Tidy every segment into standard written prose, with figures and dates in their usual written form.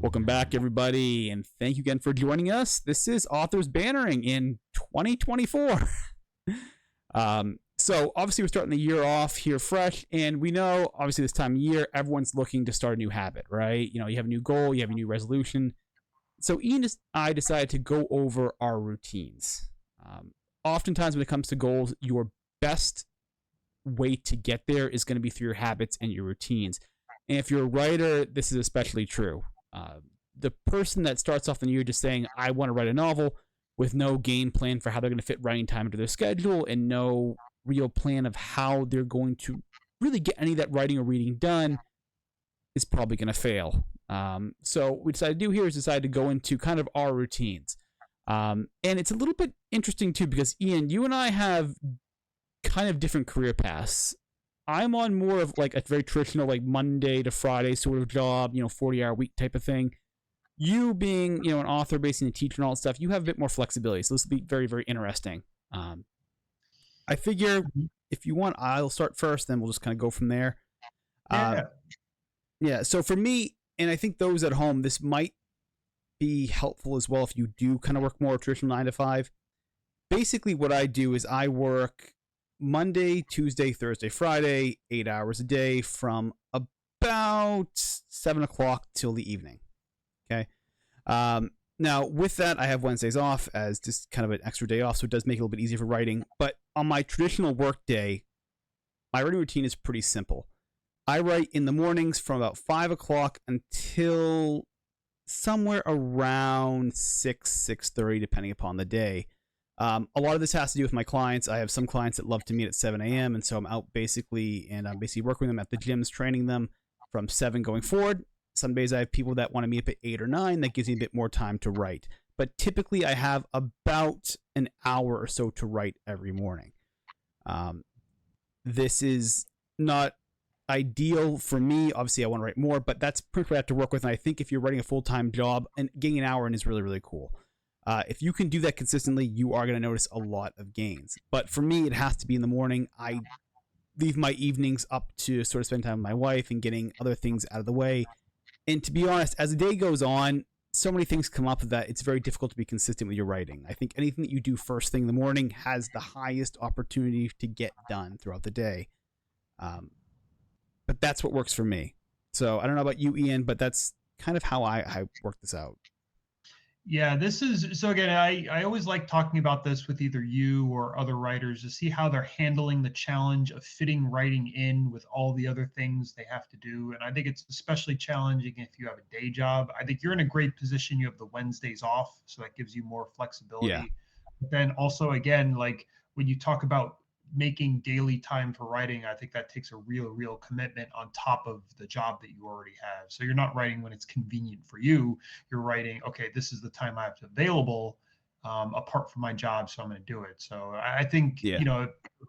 Welcome back, everybody, and thank you again for joining us. This is Authors Bantering in 2024. So obviously we're starting the year off here fresh, and we know obviously this time of year everyone's looking to start a new habit, right? You have a new goal, you have a new resolution. So Ian and I decided to go over our routines. Oftentimes when it comes to goals, your best way to get there is going to be through your habits and your routines. And if you're a writer, this is especially true. The person that starts off the year just saying, I want to write a novel with no game plan for how they're going to fit writing time into their schedule and no real plan of how they're going to really get any of that writing or reading done is probably going to fail. So what we decided to do here is decide to go into kind of our routines. And it's a little bit interesting too, because Ian, you and I have kind of different career paths. I'm on more of like a very traditional, like Monday to Friday sort of job, 40-hour week type of thing. You being, an author, basically a teacher and all that stuff, you have a bit more flexibility. So this will be very, very interesting. I figure if you want, I'll start first, then we'll just kind of go from there. Yeah. So for me, and I think those at home, this might be helpful as well if you do kind of work more traditional 9 to 5. Basically, what I do is I work Monday, Tuesday, Thursday, Friday, 8 hours a day from about 7 o'clock till the evening. Okay. Now, with that, I have Wednesdays off as just kind of an extra day off, so it does make it a little bit easier for writing. But on my traditional work day, my writing routine is pretty simple. I write in the mornings from about 5 o'clock until somewhere around 6:30, depending upon the day. A lot of this has to do with my clients. I have some clients that love to meet at 7 a.m., and so I'm out and I'm basically working with them at the gyms, training them from 7 going forward. Some days I have people that want to meet up at 8 or 9. That gives me a bit more time to write. But typically I have about an hour or so to write every morning. This is not ideal for me. Obviously, I want to write more, but that's pretty much what I have to work with. And I think if you're writing a full-time job, and getting an hour in is really, really cool. If you can do that consistently, you are going to notice a lot of gains. But for me, it has to be in the morning. I leave my evenings up to sort of spend time with my wife and getting other things out of the way. And to be honest, as the day goes on, so many things come up that it's very difficult to be consistent with your writing. I think anything that you do first thing in the morning has the highest opportunity to get done throughout the day. But that's what works for me. So I don't know about you, Ian, but that's kind of how I work this out. Yeah, this is, so again, I always like talking about this with either you or other writers to see how they're handling the challenge of fitting writing in with all the other things they have to do. And I think it's especially challenging if you have a day job. I think you're in a great position. You have the Wednesdays off, so that gives you more flexibility. Yeah. But then also, again, like when you talk about making daily time for writing, I think that takes a real commitment on top of the job that you already have. So you're not writing when it's convenient for you. You're writing, okay, this is the time I have available apart from my job, so I'm going to do it. So I think,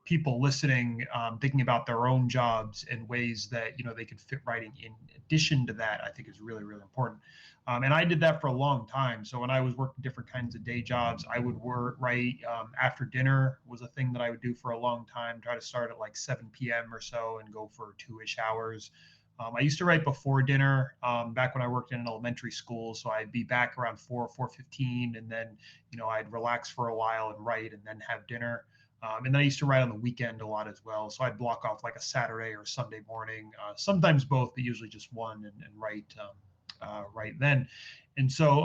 people listening, thinking about their own jobs and ways that, they can fit writing in addition to that, I think is really important. And I did that for a long time. So when I was working different kinds of day jobs, I would write after dinner was a thing that I would do for a long time, try to start at like 7 p.m. or so and go for 2-ish hours. I used to write before dinner back when I worked in an elementary school. So I'd be back around 4:15, and then, I'd relax for a while and write and then have dinner. And then I used to write on the weekend a lot as well. So I'd block off like a Saturday or Sunday morning, sometimes both, but usually just one, and write right then. And so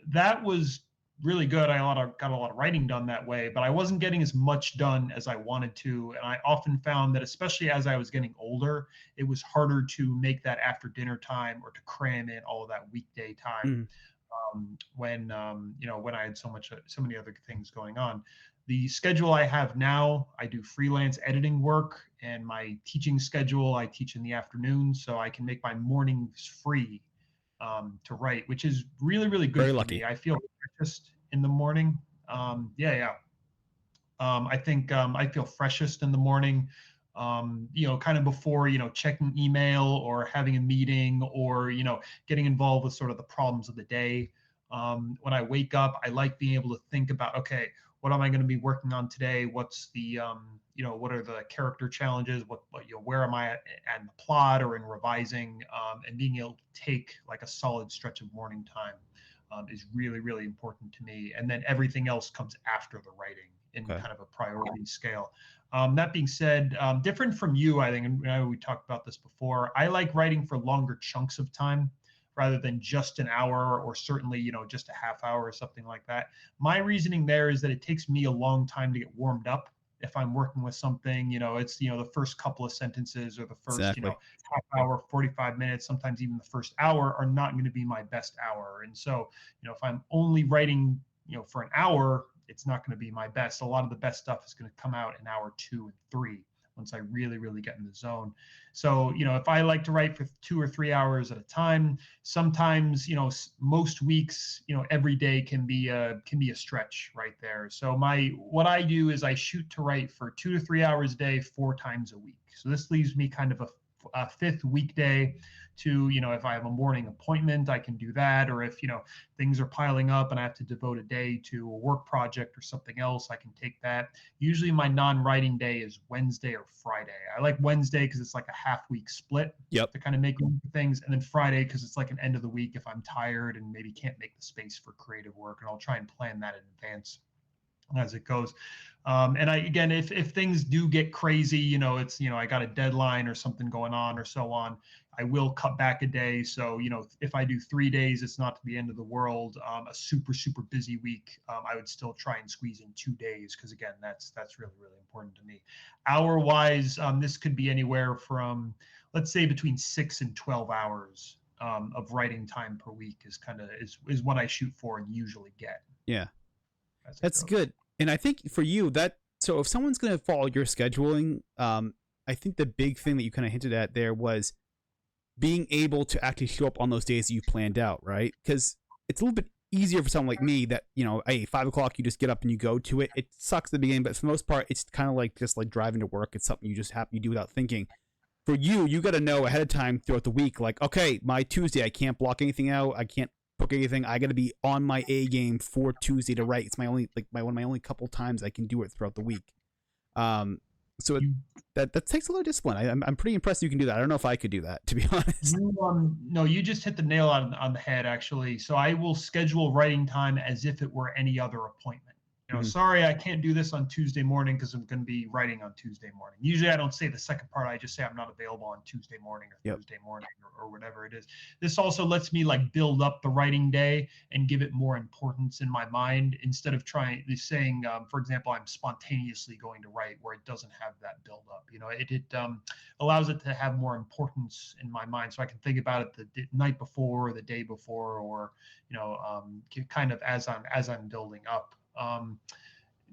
that was really good. I got a lot of writing done that way, but I wasn't getting as much done as I wanted to. And I often found that, especially as I was getting older, it was harder to make that after dinner time or to cram in all of that weekday time. When I had so many other things going on. The schedule I have now, I do freelance editing work, and my teaching schedule, I teach in the afternoon, so I can make my mornings free to write, which is really good. Very lucky. Me. I feel freshest in the morning. I think I feel freshest in the morning. Kind of before, checking email or having a meeting or, getting involved with sort of the problems of the day. When I wake up, I like being able to think about, okay, what am I going to be working on today? What's the, what are the character challenges, where am I at the plot or in revising, and being able to take like a solid stretch of morning time is really, really important to me. And then everything else comes after the writing in Okay. kind of a priority scale. That being said, different from you, I think, and I know we talked about this before, I like writing for longer chunks of time rather than just an hour, or certainly, just a half hour or something like that. My reasoning there is that it takes me a long time to get warmed up. If I'm working with something, it's, the first couple of sentences or the first, Exactly. half hour, 45 minutes, sometimes even the first hour are not going to be my best hour. And so, if I'm only writing, for an hour, it's not going to be my best. A lot of the best stuff is going to come out in hour 2 and 3 once I really, really get in the zone. So, if I like to write for 2 or 3 hours at a time, sometimes, most weeks, every day can be a stretch right there. So what I do is I shoot to write for 2 to 3 hours a day, 4 times a week. So this leaves me kind of a fifth weekday to, if I have a morning appointment, I can do that. Or if, things are piling up and I have to devote a day to a work project or something else, I can take that. Usually my non-writing day is Wednesday or Friday. I like Wednesday because it's like a half week split Yep. to kind of make things. And then Friday because it's like an end of the week if I'm tired and maybe can't make the space for creative work. And I'll try and plan that in advance as it goes. And again, if things do get crazy, it's, I got a deadline or something going on or so on, I will cut back a day. So, if I do 3 days, it's not the end of the world. A super, super busy week, I would still try and squeeze in 2 days. Cause again, that's really, really important to me. Hour wise, this could be anywhere from, let's say between 6 and 12 hours of writing time per week is what I shoot for and usually get. Yeah. That's good. And I think for you so if someone's going to follow your scheduling, I think the big thing that you kind of hinted at there was being able to actually show up on those days that you planned out, right? Because it's a little bit easier for someone like me that, hey, 5 o'clock, you just get up and you go to it. It sucks at the beginning, but for the most part, it's kind of like just like driving to work. It's something you do without thinking. For you got to know ahead of time throughout the week, like, okay, my Tuesday, I can't block anything out. I can't book anything. I got to be on my A game for Tuesday to write. It's one of my only couple times I can do it throughout the week. So that takes a lot of discipline. I'm pretty impressed you can do that. I don't know if I could do that, to be honest. No, you just hit the nail on the head, actually. So I will schedule writing time as if it were any other appointment. Sorry, I can't do this on Tuesday morning because I'm going to be writing on Tuesday morning. Usually I don't say the second part. I just say I'm not available on Tuesday morning or Thursday morning or whatever it is. This also lets me like build up the writing day and give it more importance in my mind instead of saying, for example, I'm spontaneously going to write where it doesn't have that build up. It allows it to have more importance in my mind. So I can think about it the night before or the day before, or, kind of as I'm building up.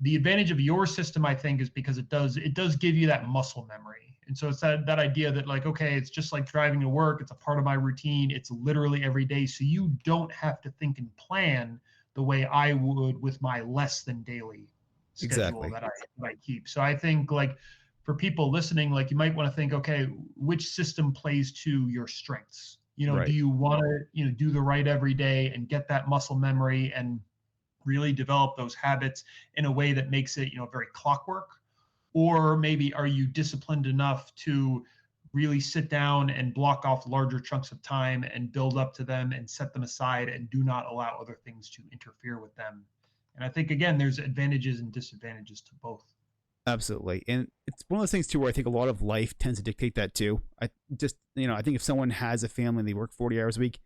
The advantage of your system, I think, is because it does give you that muscle memory. And so it's that idea that like, okay, it's just like driving to work. It's a part of my routine. It's literally every day. So you don't have to think and plan the way I would with my less than daily schedule that I keep. So I think like for people listening, like you might want to think, okay, which system plays to your strengths? Do you want to, do the right every day and get that muscle memory and really develop those habits in a way that makes it, very clockwork? Or maybe are you disciplined enough to really sit down and block off larger chunks of time and build up to them and set them aside and do not allow other things to interfere with them? And I think, again, there's advantages and disadvantages to both. Absolutely. And it's one of those things too where I think a lot of life tends to dictate that too. I think if someone has a family and they work 40 hours a week,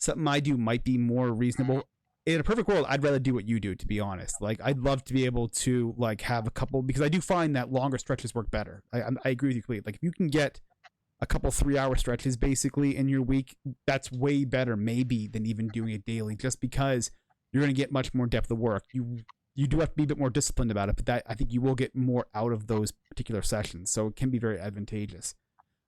something I do might be more reasonable. In a perfect world, I'd rather do what you do, to be honest. Like, I'd love to be able to like have a couple, because I do find that longer stretches work better. I agree with you completely. Like, if you can get a couple 3-hour stretches basically in your week, that's way better maybe than even doing it daily, just because you're going to get much more depth of work. You do have to be a bit more disciplined about it, but that I think you will get more out of those particular sessions. So it can be very advantageous.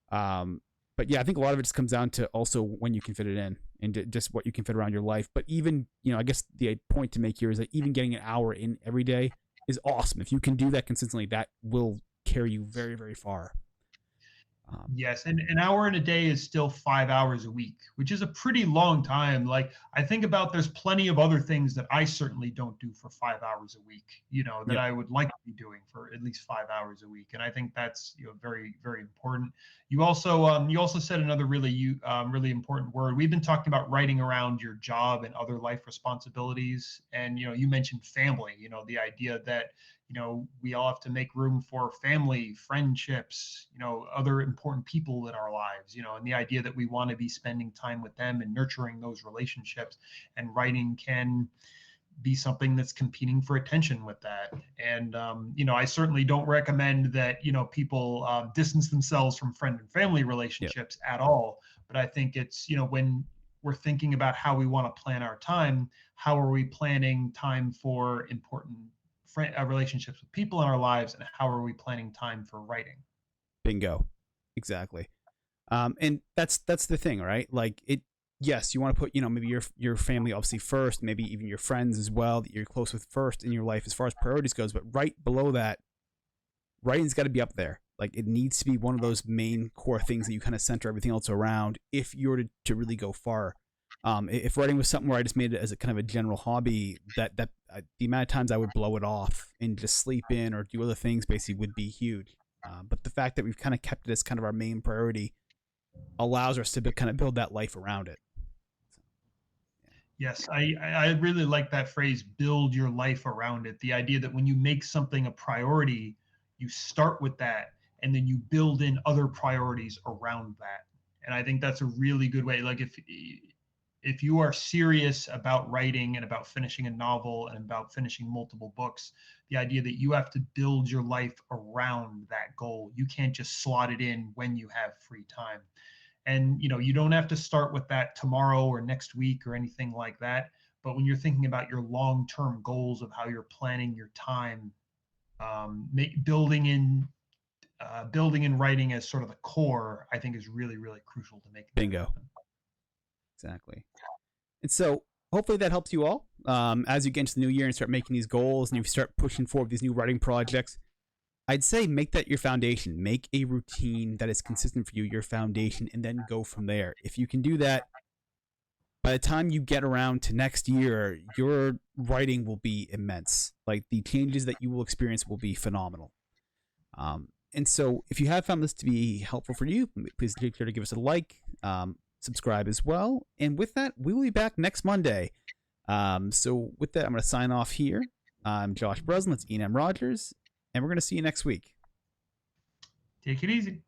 But yeah, I think a lot of it just comes down to also when you can fit it in and just what you can fit around your life. But even, I guess the point to make here is that even getting an hour in every day is awesome. If you can do that consistently, that will carry you very, very far. Yes, and an hour in a day is still 5 hours a week, which is a pretty long time. Like I think about, there's plenty of other things that I certainly don't do for 5 hours a week, that Yep. I would like to be doing for at least 5 hours a week. And I think that's very, very important. You also said another really important word. We've been talking about writing around your job and other life responsibilities, and you mentioned family. The idea that we all have to make room for family, friendships, other important people in our lives, and the idea that we want to be spending time with them and nurturing those relationships. And writing can be something that's competing for attention with that. And, I certainly don't recommend that, people distance themselves from friend and family Yep. relationships at all. But I think it's, when we're thinking about how we want to plan our time, how are we planning time for important relationships with people in our lives, and how are we planning time for writing? Bingo. Exactly. And that's the thing, right? Like it. Yes, you want to put maybe your family obviously first, maybe even your friends as well that you're close with first in your life as far as priorities goes. But right below that, writing's got to be up there. Like it needs to be one of those main core things that you kind of center everything else around if you're to really go far. If writing was something where I just made it as a kind of a general hobby, the amount of times I would blow it off and just sleep in or do other things basically would be huge. But the fact that we've kind of kept it as kind of our main priority allows us to kind of build that life around it. Yes, I really like that phrase, build your life around it. The idea that when you make something a priority, you start with that and then you build in other priorities around that. And I think that's a really good way. Like if you are serious about writing and about finishing a novel and about finishing multiple books, the idea that you have to build your life around that goal. You can't just slot it in when you have free time. And you don't have to start with that tomorrow or next week or anything like that. But when you're thinking about your long-term goals of how you're planning your time, building in writing as sort of the core, I think is really, really crucial to making that Bingo. happen. Exactly. And so hopefully that helps you all as you get into the new year and start making these goals and you start pushing forward these new writing projects. I'd say make that your foundation. Make a routine that is consistent for you, your foundation, and then go from there. If you can do that, by the time you get around to next year, your writing will be immense. Like the changes that you will experience will be phenomenal. And so, if you have found this to be helpful for you, please make sure to give us a like, subscribe as well. And with that, we will be back next Monday. So, with that, I'm going to sign off here. I'm Josh Bresslin. That's Ian M. Rogers. And we're going to see you next week. Take it easy.